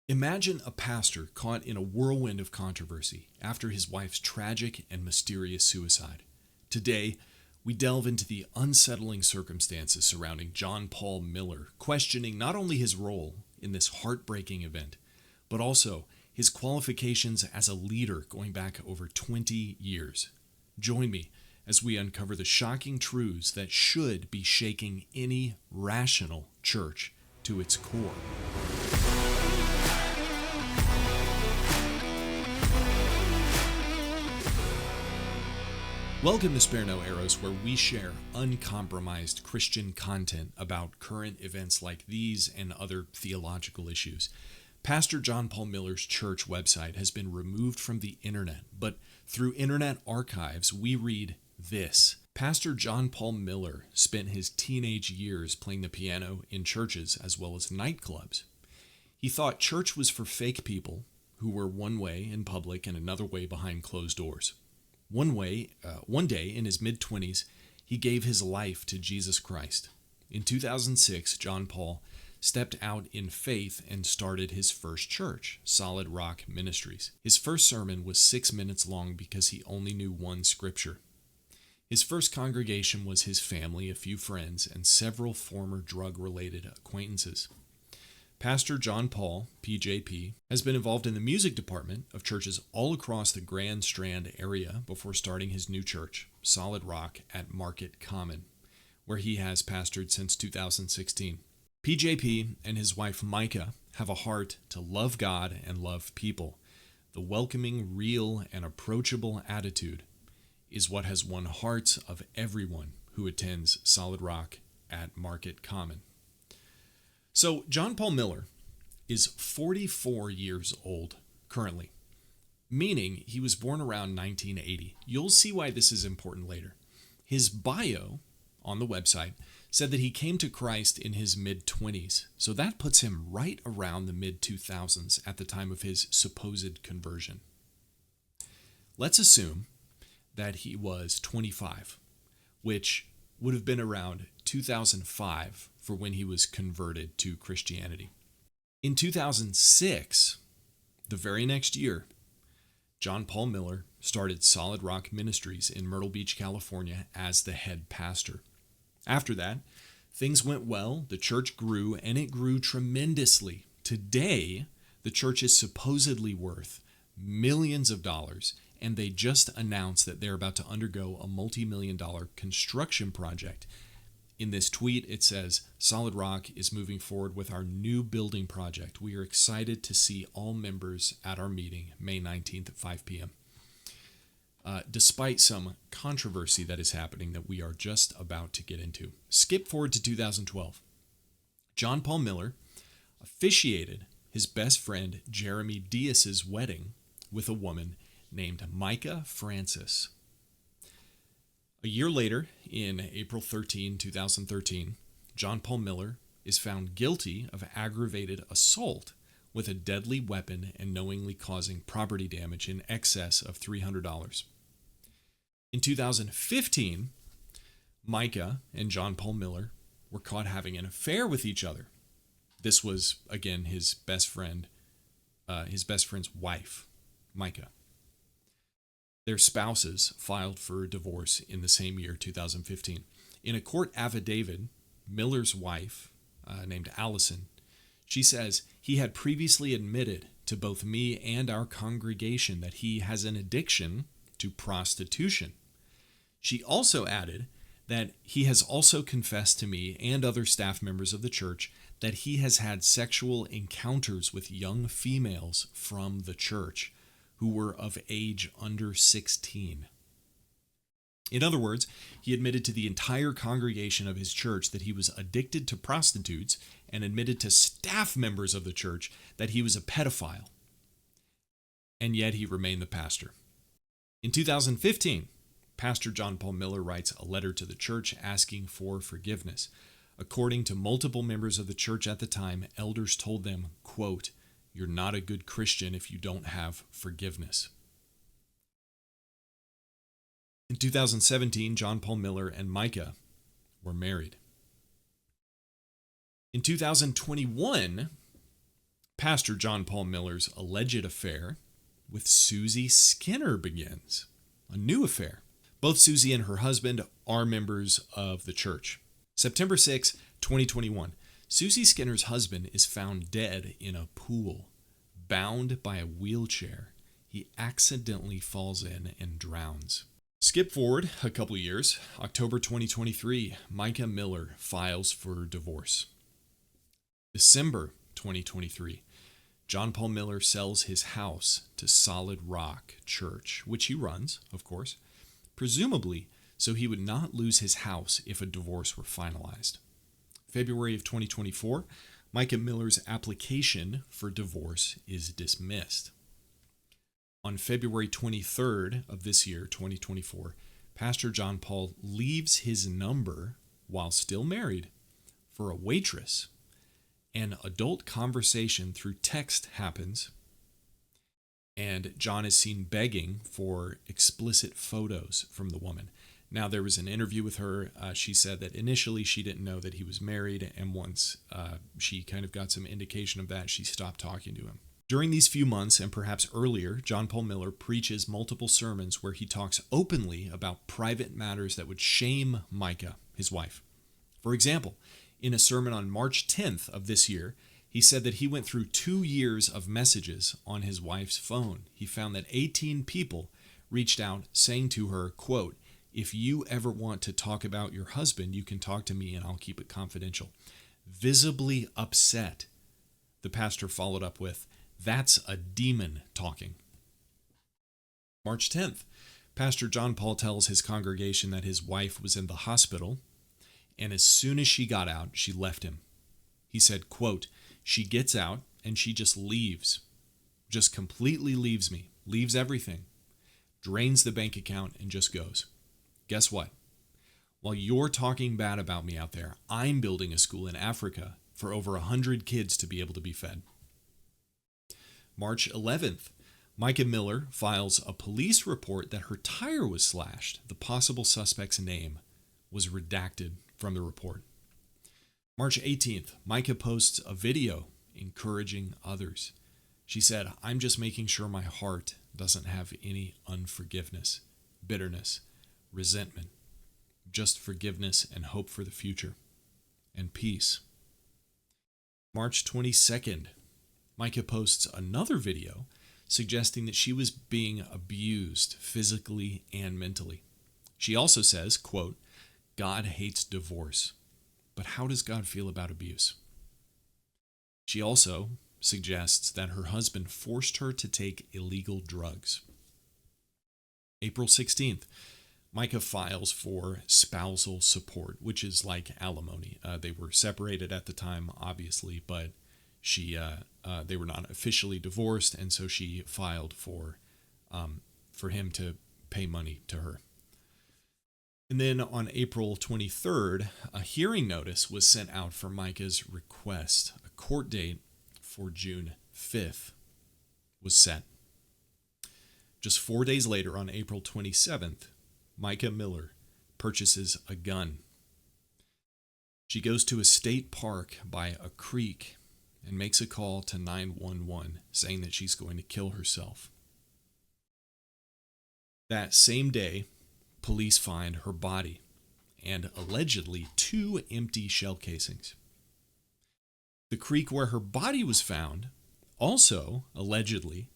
Imagine a pastor caught in a whirlwind of controversy after his wife's tragic and mysterious suicide. Today, we delve into the unsettling circumstances surrounding John Paul Miller, questioning not only his role in this heartbreaking event, but also his qualifications as a leader going back over 20 years. Join me as we uncover the shocking truths that should be shaking any rational church to its core. Welcome to Spare No Arrows, where we share uncompromised Christian content about current events like these and other theological issues. Pastor John Paul Miller's church website has been removed from the internet, but through internet archives, we read this. Pastor John Paul Miller spent his teenage years playing the piano in churches as well as nightclubs. He thought church was for fake people who were one way in public and another way behind closed doors. One day in his mid-20s, he gave his life to Jesus Christ. In 2006, John Paul stepped out in faith and started his first church, Solid Rock Ministries. His first sermon was 6 minutes long because he only knew one scripture. His first congregation was his family, a few friends, and several former drug-related acquaintances. Pastor John Paul, PJP, has been involved in the music department of churches all across the Grand Strand area before starting his new church, Solid Rock at Market Common, where he has pastored since 2016. PJP and his wife Mica have a heart to love God and love people. The welcoming, real, and approachable attitude is what has won hearts of everyone who attends Solid Rock at Market Common. So, John Paul Miller is 44 years old currently, meaning he was born around 1980. You'll see why this is important later. His bio on the website said that he came to Christ in his mid-20s, so that puts him right around the mid-2000s at the time of his supposed conversion. Let's assume that he was 25, which would have been around 2005 for when he was converted to Christianity. In 2006, the very next year, John Paul Miller started Solid Rock Ministries in Myrtle Beach, California as the head pastor. After that, things went well, the church grew, and it grew tremendously. Today, the church is supposedly worth millions of dollars, and they just announced that they're about to undergo a multi-million-dollar construction project. In this tweet, it says, Solid Rock is moving forward with our new building project. We are excited to see all members at our meeting, May 19th at 5 p.m. Despite some controversy that is happening that we are just about to get into. Skip forward to 2012. John Paul Miller officiated his best friend Jeremy Diaz's wedding with a woman named Mica Francis. A year later, in April 13, 2013, John Paul Miller is found guilty of aggravated assault with a deadly weapon and knowingly causing property damage in excess of $300. In 2015, Mica and John Paul Miller were caught having an affair with each other. This was, again, his best friend's wife, Mica. Their spouses filed for divorce in the same year, 2015. In a court affidavit, Miller's wife, named Allison, she says, he had previously admitted to both me and our congregation that he has an addiction to prostitution. She also added that he has also confessed to me and other staff members of the church that he has had sexual encounters with young females from the church who were of age under 16. In other words, he admitted to the entire congregation of his church that he was addicted to prostitutes and admitted to staff members of the church that he was a pedophile. And yet he remained the pastor. In 2015, Pastor John Paul Miller writes a letter to the church asking for forgiveness. According to multiple members of the church at the time, elders told them, quote, "You're not a good Christian if you don't have forgiveness." In 2017, John Paul Miller and Mica were married. In 2021, Pastor John Paul Miller's alleged affair with Susie Skinner begins, a new affair. Both Susie and her husband are members of the church. September 6, 2021, Susie Skinner's husband is found dead in a pool, bound by a wheelchair. He accidentally falls in and drowns. Skip forward a couple years, October 2023, Mica Miller files for divorce. December 2023, John Paul Miller sells his house to Solid Rock Church, which he runs, of course, presumably so he would not lose his house if a divorce were finalized. February of 2024, Mica Miller's application for divorce is dismissed. On February 23rd of this year, 2024, Pastor John Paul leaves his number while still married for a waitress. An adult conversation through text happens, and John is seen begging for explicit photos from the woman. Now, there was an interview with her. She said that initially she didn't know that he was married, and once she kind of got some indication of that, she stopped talking to him. During these few months, and perhaps earlier, John Paul Miller preaches multiple sermons where he talks openly about private matters that would shame Mica, his wife. For example, in a sermon on March 10th of this year, he said that he went through 2 years of messages on his wife's phone. He found that 18 people reached out saying to her, quote, "If you ever want to talk about your husband, you can talk to me and I'll keep it confidential." Visibly upset, the pastor followed up with, "That's a demon talking." March 10th, Pastor John Paul tells his congregation that his wife was in the hospital, and as soon as she got out, she left him. He said, quote, "She gets out and she just leaves, just completely leaves me, leaves everything, drains the bank account and just goes. Guess what? While you're talking bad about me out there, I'm building a school in Africa for over 100 kids to be able to be fed." March 11th, Mica Miller files a police report that her tire was slashed. The possible suspect's name was redacted from the report. March 18th, Mica posts a video encouraging others. She said, "I'm just making sure my heart doesn't have any unforgiveness, bitterness, resentment, just forgiveness and hope for the future and peace." March 22nd, Mica posts another video suggesting that she was being abused physically and mentally. She also says, quote, "God hates divorce, but how does God feel about abuse?" She also suggests that her husband forced her to take illegal drugs. April 16th, Mica files for spousal support, which is like alimony. They were separated at the time, obviously, but they were not officially divorced, and so she filed for him to pay money to her. And then on April 23rd, a hearing notice was sent out for Mica's request. A court date for June 5th was set. Just 4 days later, on April 27th, Mica Miller purchases a gun. She goes to a state park by a creek and makes a call to 911 saying that she's going to kill herself. That same day, police find her body and allegedly 2 empty shell casings. The creek where her body was found, also allegedly,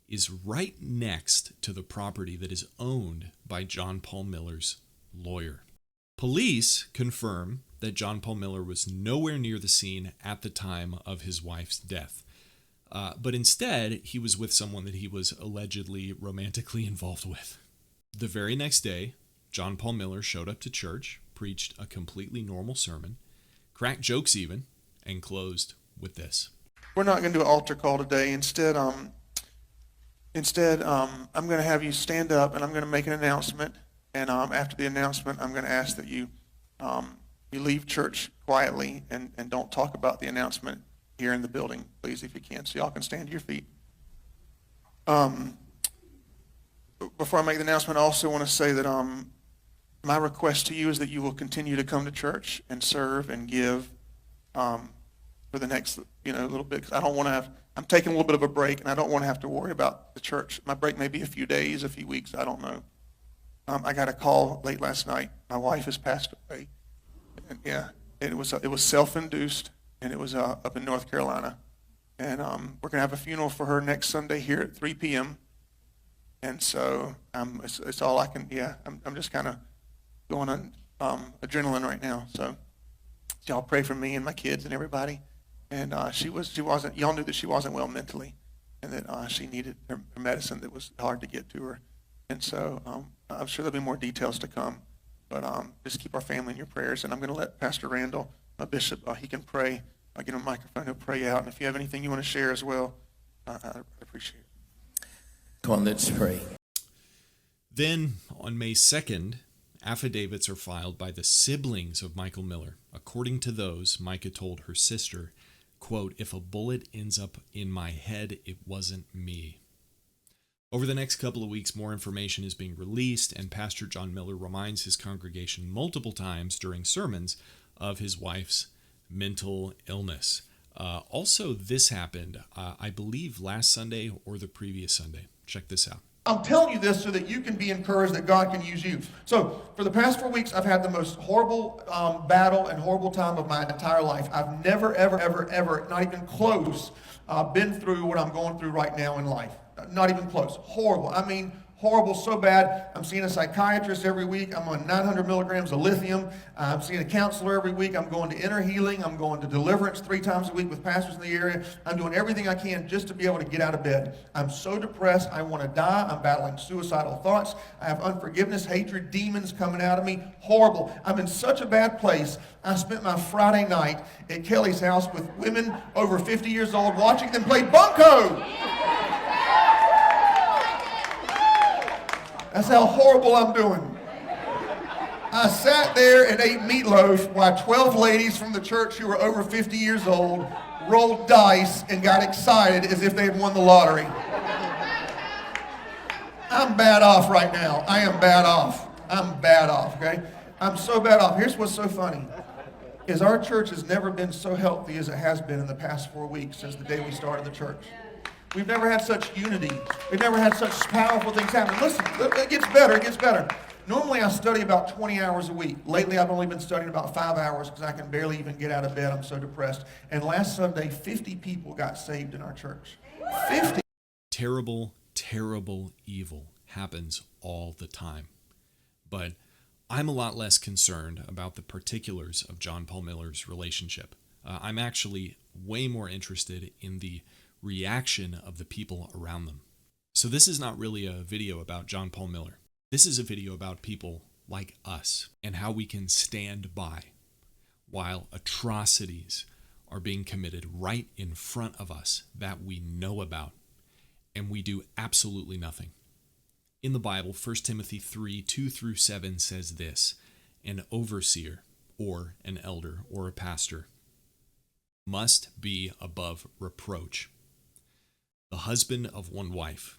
is right next to the property that is owned by John Paul Miller's lawyer. Police confirm that John Paul Miller was nowhere near the scene at the time of his wife's death, but instead he was with someone that he was allegedly romantically involved with. The very next day, John Paul Miller showed up to church, preached a completely normal sermon, cracked jokes even, and closed with this. We're not going to do an altar call today. Instead, I'm going to have you stand up, and I'm going to make an announcement. And after the announcement, I'm going to ask that you leave church quietly and don't talk about the announcement here in the building, please, if you can. So y'all can stand to your feet. Before I make the announcement, I also want to say that my request to you is that you will continue to come to church and serve and give for the next, little bit, because I don't want to I'm taking a little bit of a break, and I don't want to have to worry about the church. My break may be a few days, a few weeks, I don't know. I got a call late last night. My wife has passed away. And yeah, it was self-induced, and it was up in North Carolina. And we're going to have a funeral for her next Sunday here at 3 p.m. And so it's all I can, I'm just kind of going on adrenaline right now. So y'all pray for me and my kids and everybody. And y'all knew that she wasn't well mentally, and that she needed her medicine that was hard to get to her. And so I'm sure there'll be more details to come, but just keep our family in your prayers. And I'm going to let Pastor Randall, my bishop, he can pray. I'll get him a microphone, he'll pray out. And if you have anything you want to share as well, I appreciate it. Come on, let's pray. Then, on May 2nd, affidavits are filed by the siblings of Michael Miller. According to those, Mica told her sister, quote, "If a bullet ends up in my head, it wasn't me." Over the next couple of weeks, more information is being released, and Pastor John Miller reminds his congregation multiple times during sermons of his wife's mental illness. Also, this happened, I believe, last Sunday or the previous Sunday. Check this out. I'm telling you this so that you can be encouraged that God can use you. So for the past 4 weeks, I've had the most horrible battle and horrible time of my entire life. I've never, ever, not even close, been through what I'm going through right now in life. Not even close. Horrible. I mean, horrible, so bad. I'm seeing a psychiatrist every week. I'm on 900 milligrams of lithium. I'm seeing a counselor every week. I'm going to inner healing. I'm going to deliverance 3 times a week with pastors in the area. I'm doing everything I can just to be able to get out of bed. I'm so depressed. I want to die. I'm battling suicidal thoughts. I have unforgiveness, hatred, demons coming out of me. Horrible. I'm in such a bad place. I spent my Friday night at Kelly's house with women over 50 years old watching them play bunco. That's how horrible I'm doing. I sat there and ate meatloaf while 12 ladies from the church who were over 50 years old rolled dice and got excited as if they had won the lottery. I'm bad off right now. I am bad off. I'm bad off, okay? I'm so bad off. Here's what's so funny, is our church has never been so healthy as it has been in the past 4 weeks since the day we started the church. We've never had such unity. We've never had such powerful things happen. Listen, it gets better, it gets better. Normally I study about 20 hours a week. Lately I've only been studying about 5 hours because I can barely even get out of bed. I'm so depressed. And last Sunday, 50 people got saved in our church. 50. Terrible, terrible evil happens all the time. But I'm a lot less concerned about the particulars of John Paul Miller's relationship. I'm actually way more interested in the reaction of the people around them. So this is not really a video about John Paul Miller. This is a video about people like us and how we can stand by while atrocities are being committed right in front of us that we know about, and we do absolutely nothing. In the Bible, 1 Timothy 3:2-7 says this: "An overseer, or an elder, or a pastor, must be above reproach, the husband of one wife,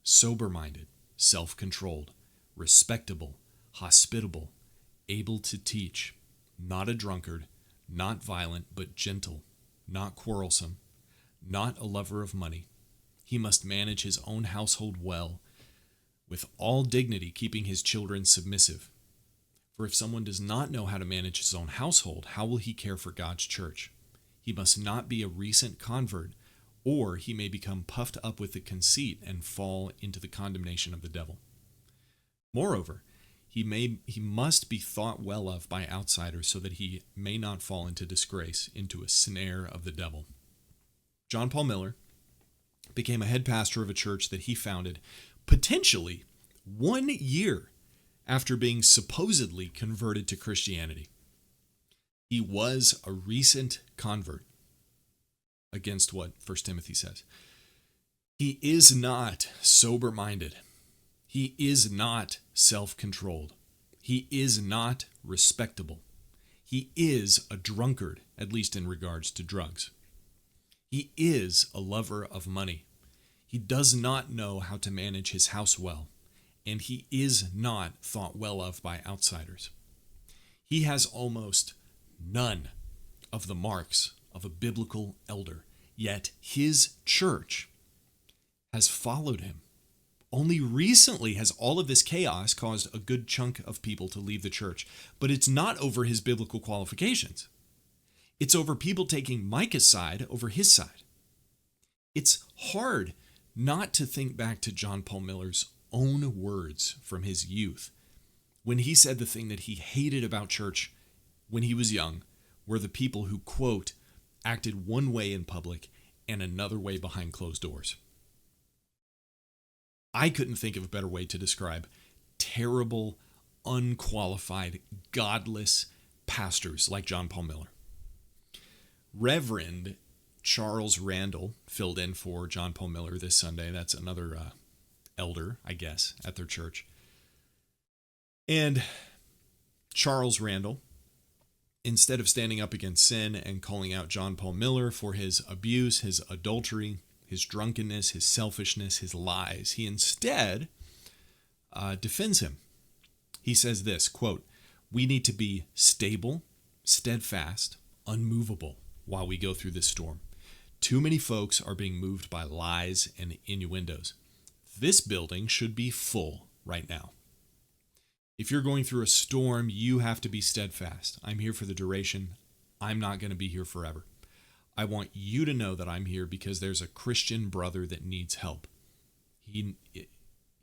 sober-minded, self-controlled, respectable, hospitable, able to teach, not a drunkard, not violent, but gentle, not quarrelsome, not a lover of money. He must manage his own household well, with all dignity, keeping his children submissive. For if someone does not know how to manage his own household, how will he care for God's church? He must not be a recent convert, or he may become puffed up with the conceit and fall into the condemnation of the devil. Moreover, he must be thought well of by outsiders, so that he may not fall into disgrace, into a snare of the devil." John Paul Miller became a head pastor of a church that he founded potentially 1 year after being supposedly converted to Christianity. He was a recent convert, against what 1 Timothy says. He is not sober-minded. He is not self-controlled. He is not respectable. He is a drunkard, at least in regards to drugs. He is a lover of money. He does not know how to manage his house well, and he is not thought well of by outsiders. He has almost none of the marks of a biblical elder, yet his church has followed him. Only recently has all of this chaos caused a good chunk of people to leave the church, but it's not over his biblical qualifications. It's over people taking Mica's side over his side. It's hard not to think back to John Paul Miller's own words from his youth when he said the thing that he hated about church when he was young were the people who, quote, acted one way in public and another way behind closed doors. I couldn't think of a better way to describe terrible, unqualified, godless pastors like John Paul Miller. Reverend Charles Randall filled in for John Paul Miller this Sunday. That's another elder, I guess, at their church. And Charles Randall, instead of standing up against sin and calling out John Paul Miller for his abuse, his adultery, his drunkenness, his selfishness, his lies, he instead defends him. He says this, quote, "We need to be stable, steadfast, unmovable while we go through this storm. Too many folks are being moved by lies and innuendos. This building should be full right now. If you're going through a storm, you have to be steadfast. I'm here for the duration. I'm not going to be here forever. I want you to know that I'm here because there's a Christian brother that needs help. He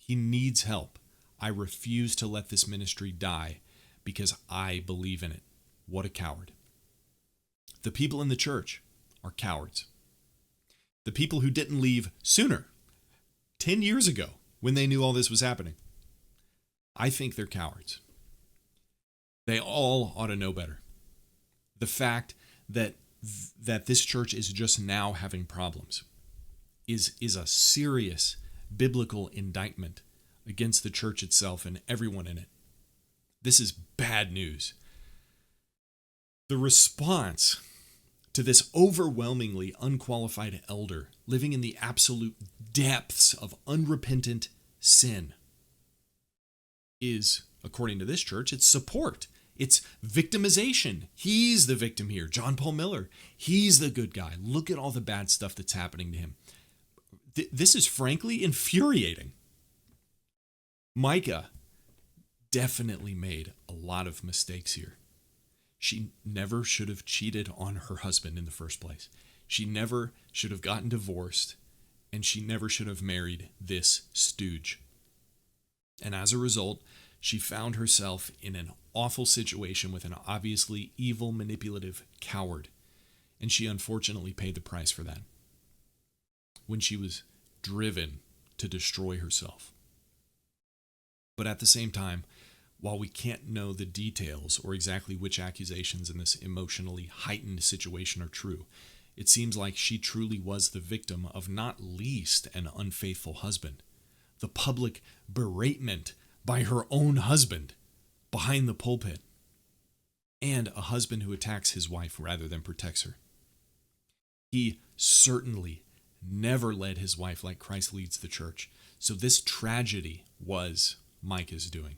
needs help. I refuse to let this ministry die because I believe in it. What a coward." The people in the church are cowards. The people who didn't leave sooner, 10 years ago, when they knew all this was happening, I think they're cowards. They all ought to know better. The fact that this church is just now having problems is a serious biblical indictment against the church itself and everyone in it. This is bad news. The response to this overwhelmingly unqualified elder living in the absolute depths of unrepentant sin is, according to this church, it's support. It's victimization. He's the victim here. John Paul Miller, he's the good guy. Look at all the bad stuff that's happening to him. This is frankly infuriating. Mica definitely made a lot of mistakes here. She never should have cheated on her husband in the first place. She never should have gotten divorced, and she never should have married this stooge. And as a result, she found herself in an awful situation with an obviously evil, manipulative coward, and she unfortunately paid the price for that when she was driven to destroy herself. But at the same time, while we can't know the details or exactly which accusations in this emotionally heightened situation are true, it seems like she truly was the victim of not least an unfaithful husband, the public beratement by her own husband behind the pulpit, and a husband who attacks his wife rather than protects her. He certainly never led his wife like Christ leads the church, so this tragedy was Mica's doing.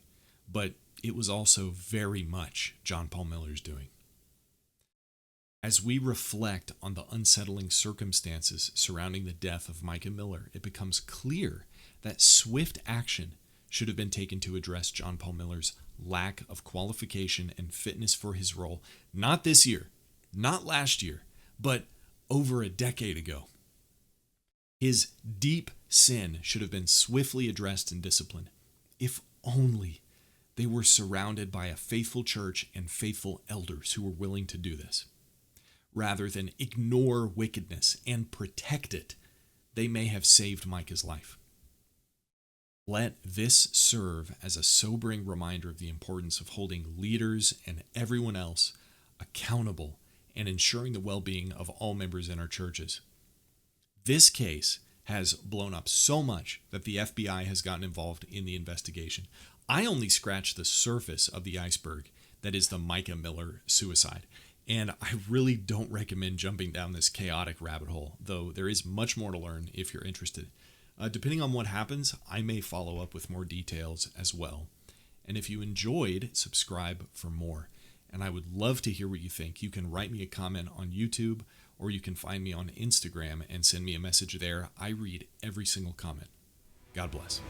But it was also very much John Paul Miller's doing. As we reflect on the unsettling circumstances surrounding the death of Mica Miller, it becomes clear that swift action should have been taken to address John Paul Miller's lack of qualification and fitness for his role, not this year, not last year, but over a decade ago. His deep sin should have been swiftly addressed and disciplined, if only they were surrounded by a faithful church and faithful elders who were willing to do this. Rather than ignore wickedness and protect it, they may have saved Mica's life. Let this serve as a sobering reminder of the importance of holding leaders and everyone else accountable and ensuring the well-being of all members in our churches. This case has blown up so much that the FBI has gotten involved in the investigation. I only scratched the surface of the iceberg that is the Mica Miller suicide, and I really don't recommend jumping down this chaotic rabbit hole, though there is much more to learn if you're interested. Depending on what happens, I may follow up with more details as well. And if you enjoyed, subscribe for more. and I would love to hear what you think. You can write me a comment on YouTube, or you can find me on Instagram and send me a message there. I read every single comment. God bless.